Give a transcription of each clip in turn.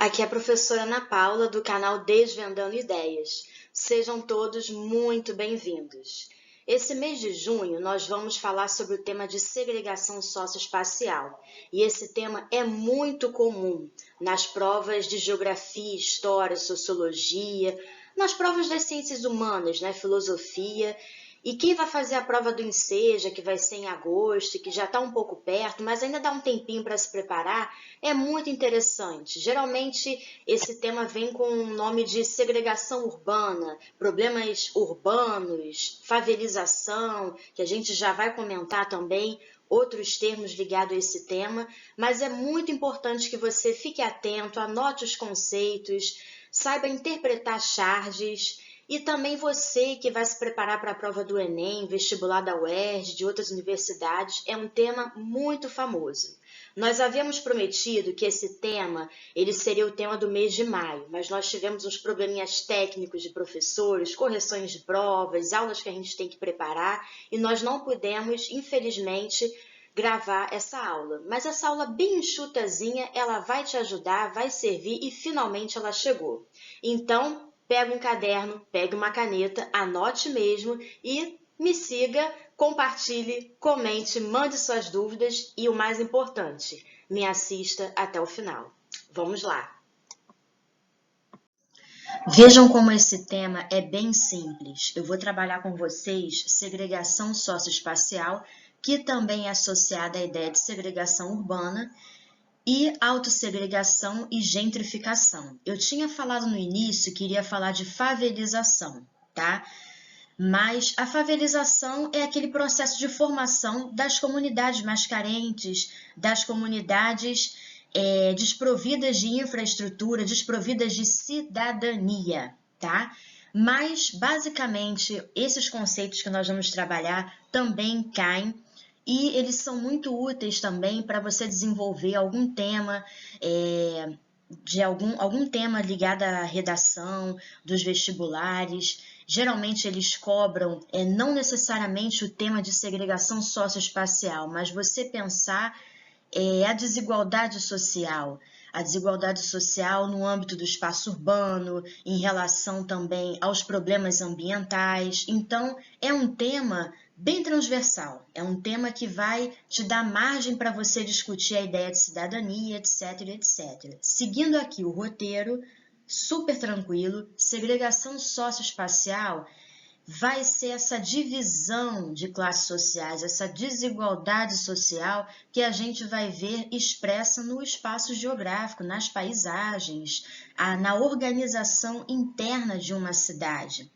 aqui é a professora Ana Paula do canal Desvendando Ideias. Sejam todos muito bem-vindos. Esse mês de junho nós vamos falar sobre o tema de segregação socioespacial. E esse tema é muito comum nas provas de geografia, história, sociologia, nas provas das ciências humanas, filosofia. E quem vai fazer a prova do Enseja, que vai ser em agosto, que já está um pouco perto, mas ainda dá um tempinho para se preparar, é muito interessante. Geralmente esse tema vem com o nome de segregação urbana, problemas urbanos, favelização, que a gente já vai comentar também, outros termos ligados a esse tema, mas é muito importante que você fique atento, anote os conceitos, saiba interpretar charges. E também você que vai se preparar para a prova do Enem, vestibular da UERJ, de outras universidades, é um tema muito famoso. Nós havíamos prometido que esse tema ele seria o tema do mês de maio, mas nós tivemos uns probleminhas técnicos de professores, correções de provas, aulas que a gente tem que preparar, e nós não pudemos, infelizmente, gravar essa aula. Mas essa aula bem enxutazinha, ela vai te ajudar, vai servir e finalmente ela chegou. Então, pega um caderno, pegue uma caneta, anote mesmo e me siga, compartilhe, comente, mande suas dúvidas e o mais importante, me assista até o final. Vamos lá! Vejam como esse tema é bem simples. Eu vou trabalhar com vocês segregação socioespacial, que também é associada à ideia de segregação urbana, e autossegregação e gentrificação. Eu tinha falado no início que iria falar de favelização, tá? Mas a favelização é aquele processo de formação das comunidades mais carentes, das comunidades desprovidas de infraestrutura, desprovidas de cidadania, tá? Mas, basicamente, esses conceitos que nós vamos trabalhar também caem e eles são muito úteis também para você desenvolver algum tema, algum tema ligado à redação dos vestibulares. Geralmente eles cobram não necessariamente o tema de segregação socioespacial, mas você pensar a desigualdade social. A desigualdade social no âmbito do espaço urbano, em relação também aos problemas ambientais. Então, é um tema bem transversal, é um tema que vai te dar margem para você discutir a ideia de cidadania, etc, etc. Seguindo aqui o roteiro, super tranquilo, segregação socioespacial vai ser essa divisão de classes sociais, essa desigualdade social que a gente vai ver expressa no espaço geográfico, nas paisagens, na organização interna de uma cidade.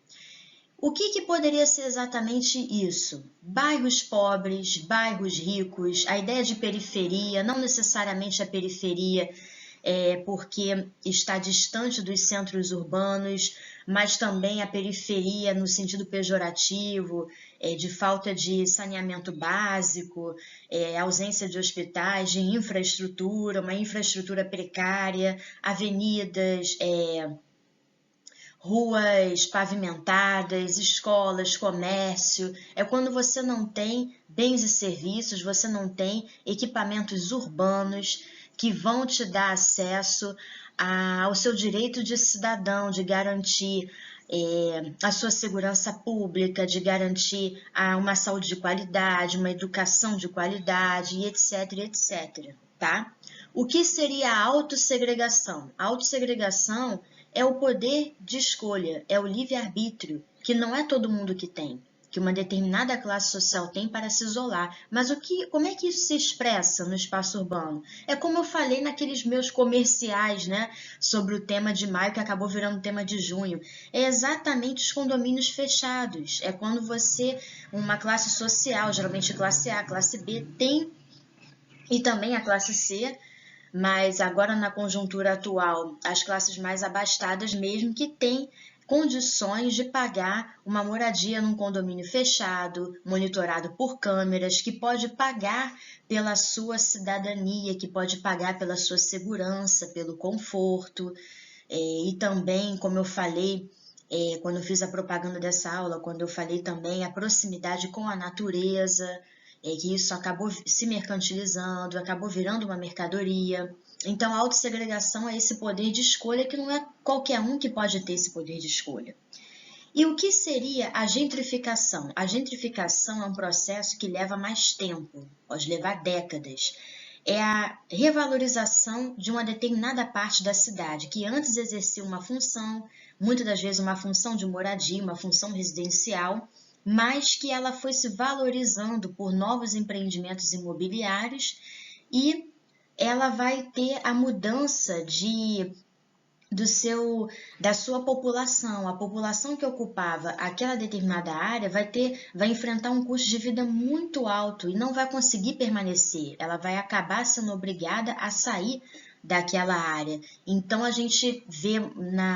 O que poderia ser exatamente isso? Bairros pobres, bairros ricos, a ideia de periferia, não necessariamente a periferia porque está distante dos centros urbanos, mas também a periferia no sentido pejorativo, de falta de saneamento básico, ausência de hospitais, de infraestrutura, uma infraestrutura precária, avenidas, ruas pavimentadas, escolas, comércio. É quando você não tem bens e serviços, você não tem equipamentos urbanos que vão te dar acesso ao seu direito de cidadão, de garantir a sua segurança pública, de garantir uma saúde de qualidade, uma educação de qualidade, e etc, etc, tá? O que seria a autossegregação? A autossegregação é o poder de escolha, é o livre-arbítrio, que não é todo mundo que tem, que uma determinada classe social tem para se isolar. Mas como é que isso se expressa no espaço urbano? É como eu falei naqueles meus comerciais, sobre o tema de maio, que acabou virando tema de junho. É exatamente os condomínios fechados. É quando uma classe social, geralmente classe A, classe B, tem, e também a classe C, mas agora na conjuntura atual, as classes mais abastadas mesmo que têm condições de pagar uma moradia num condomínio fechado, monitorado por câmeras, que pode pagar pela sua cidadania, que pode pagar pela sua segurança, pelo conforto, e também, como eu falei, quando eu fiz a propaganda dessa aula, quando eu falei também a proximidade com a natureza, que isso acabou se mercantilizando, acabou virando uma mercadoria. Então, a autossegregação é esse poder de escolha que não é qualquer um que pode ter esse poder de escolha. E o que seria a gentrificação? A gentrificação é um processo que leva mais tempo, pode levar décadas. É a revalorização de uma determinada parte da cidade, que antes exercia uma função, muitas das vezes uma função de moradia, uma função residencial, mas que ela foi se valorizando por novos empreendimentos imobiliários e ela vai ter a mudança da sua população. A população que ocupava aquela determinada área vai enfrentar um custo de vida muito alto e não vai conseguir permanecer. Ela vai acabar sendo obrigada a sair daquela área. Então a gente vê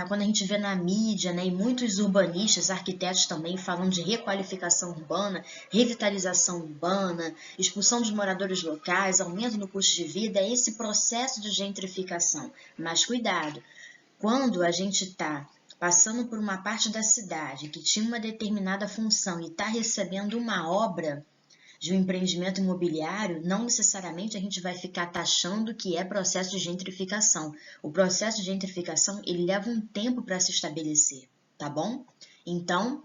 quando a gente vê na mídia, né, e muitos urbanistas, arquitetos também falam de requalificação urbana, revitalização urbana, expulsão dos moradores locais, aumento no custo de vida, é esse processo de gentrificação. Mas cuidado, quando a gente está passando por uma parte da cidade que tinha uma determinada função e está recebendo uma obra de um empreendimento imobiliário, não necessariamente a gente vai ficar taxando que é processo de gentrificação. O processo de gentrificação, ele leva um tempo para se estabelecer, tá bom? Então,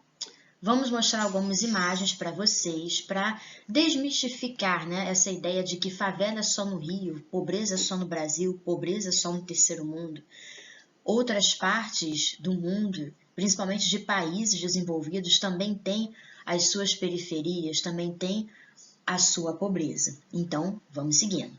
vamos mostrar algumas imagens para vocês, para desmistificar, né, essa ideia de que favela é só no Rio, pobreza é só no Brasil, pobreza é só no terceiro mundo. Outras partes do mundo, principalmente de países desenvolvidos, também têm as suas periferias, também têm a sua pobreza. Então, vamos seguindo.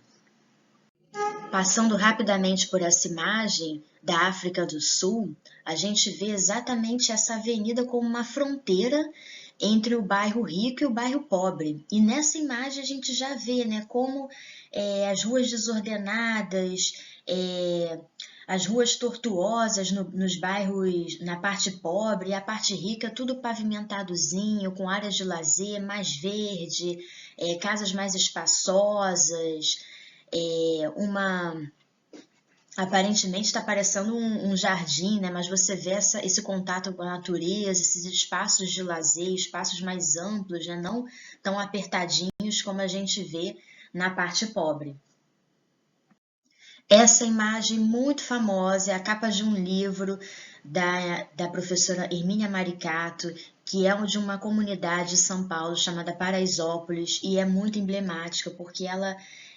Passando rapidamente por essa imagem da África do Sul, a gente vê exatamente essa avenida como uma fronteira entre o bairro rico e o bairro pobre. E nessa imagem a gente já vê, né, como as ruas desordenadas, as ruas tortuosas nos bairros, na parte pobre, e a parte rica, tudo pavimentadozinho, com áreas de lazer, mais verde, casas mais espaçosas, aparentemente está parecendo um jardim, né? Mas você vê esse contato com a natureza, esses espaços de lazer, espaços mais amplos, né? Não tão apertadinhos como a gente vê na parte pobre. Essa imagem muito famosa é a capa de um livro da professora Hermínia Maricato, que é de uma comunidade de São Paulo chamada Paraisópolis, e é muito emblemática porque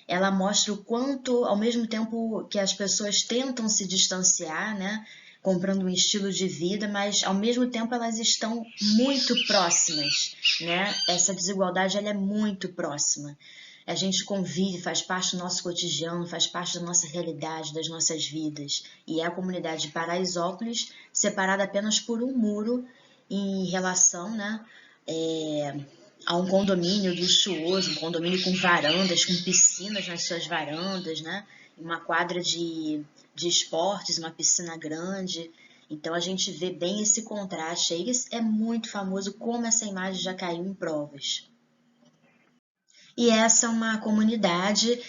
ela mostra o quanto, ao mesmo tempo que as pessoas tentam se distanciar, né, comprando um estilo de vida, mas ao mesmo tempo elas estão muito próximas, né? Essa desigualdade ela é muito próxima. A gente convive, faz parte do nosso cotidiano, faz parte da nossa realidade, das nossas vidas. E é a comunidade de Paraisópolis, separada apenas por um muro em relação, né, a um condomínio luxuoso, um condomínio com varandas, com piscinas nas suas varandas, né, uma quadra de esportes, uma piscina grande. Então a gente vê bem esse contraste aí. É muito famoso como essa imagem já caiu em provas. E essa é uma comunidade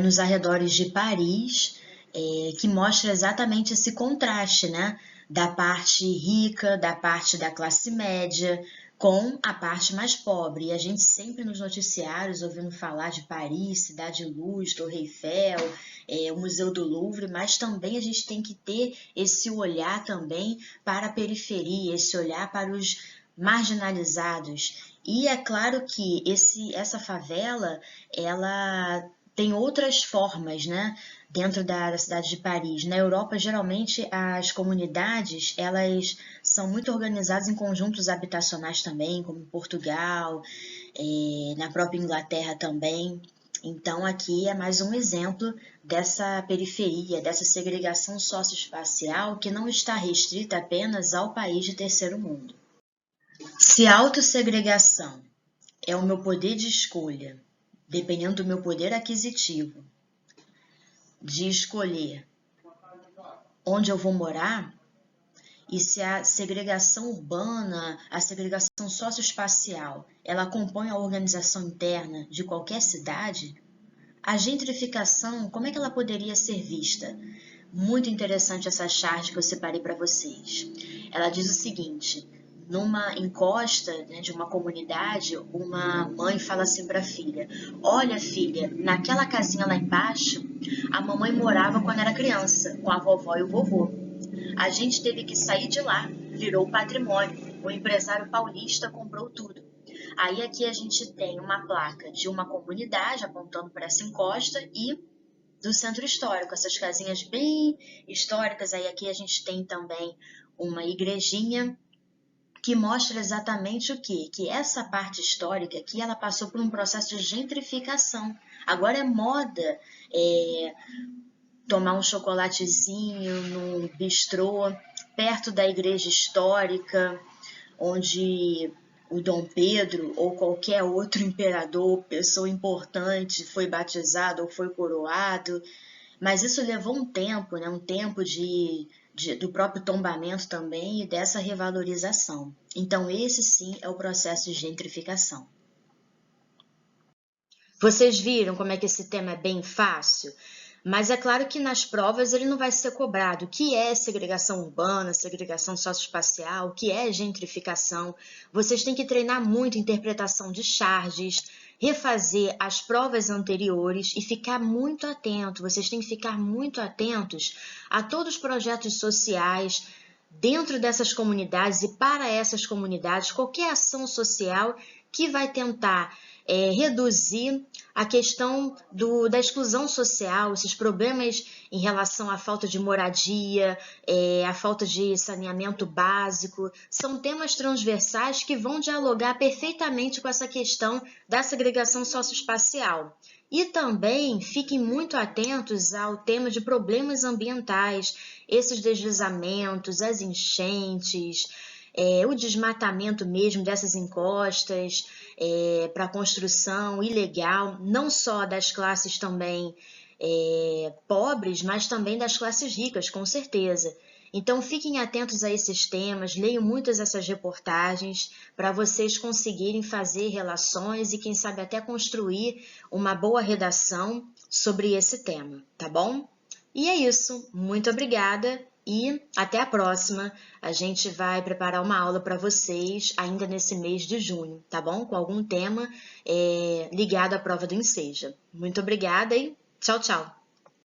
nos arredores de Paris, que mostra exatamente esse contraste, né? Da parte rica, da parte da classe média, com a parte mais pobre. E a gente sempre nos noticiários ouvindo falar de Paris, Cidade Luz, Torre Eiffel, o Museu do Louvre, mas também a gente tem que ter esse olhar também para a periferia, esse olhar para os marginalizados. E é claro que essa favela, ela tem outras formas, né, dentro da cidade de Paris. Na Europa, geralmente, as comunidades, elas são muito organizadas em conjuntos habitacionais também, como em Portugal, na própria Inglaterra também. Então, aqui é mais um exemplo dessa periferia, dessa segregação socioespacial que não está restrita apenas ao país de terceiro mundo. Se a autossegregação é o meu poder de escolha, dependendo do meu poder aquisitivo, de escolher onde eu vou morar, e se a segregação urbana, a segregação socioespacial, ela compõe a organização interna de qualquer cidade, a gentrificação, como é que ela poderia ser vista? Muito interessante essa chart que eu separei para vocês. Ela diz o seguinte: numa encosta, né, de uma comunidade, uma mãe fala assim para a filha: olha, filha, naquela casinha lá embaixo, a mamãe morava quando era criança, com a vovó e o vovô. A gente teve que sair de lá, virou patrimônio. O empresário paulista comprou tudo. Aí aqui a gente tem uma placa de uma comunidade apontando para essa encosta e do centro histórico, essas casinhas bem históricas. Aí aqui a gente tem também uma igrejinha que mostra exatamente o quê? Que essa parte histórica aqui, ela passou por um processo de gentrificação. Agora é moda tomar um chocolatezinho no bistrô, perto da igreja histórica, onde o Dom Pedro ou qualquer outro imperador, pessoa importante, foi batizado ou foi coroado. Mas isso levou um tempo, né? Um tempo do próprio tombamento também e dessa revalorização. Então, esse sim é o processo de gentrificação. Vocês viram como é que esse tema é bem fácil? Mas é claro que nas provas ele não vai ser cobrado. O que é segregação urbana, segregação socioespacial, o que é gentrificação? Vocês têm que treinar muito interpretação de charges, refazer as provas anteriores e ficar muito atento. Vocês têm que ficar muito atentos a todos os projetos sociais dentro dessas comunidades e para essas comunidades, qualquer ação social que vai tentar reduzir a questão da exclusão social, esses problemas em relação à falta de moradia, à falta de saneamento básico, são temas transversais que vão dialogar perfeitamente com essa questão da segregação socioespacial. E também fiquem muito atentos ao tema de problemas ambientais, esses deslizamentos, as enchentes, o desmatamento mesmo dessas encostas, para construção ilegal, não só das classes também pobres, mas também das classes ricas, com certeza. Então, fiquem atentos a esses temas, leiam muitas dessas reportagens para vocês conseguirem fazer relações e, quem sabe, até construir uma boa redação sobre esse tema, tá bom? E é isso. Muito obrigada e até a próxima. A gente vai preparar uma aula para vocês ainda nesse mês de junho, tá bom? Com algum tema ligado à prova do Enseja. Muito obrigada e tchau, tchau!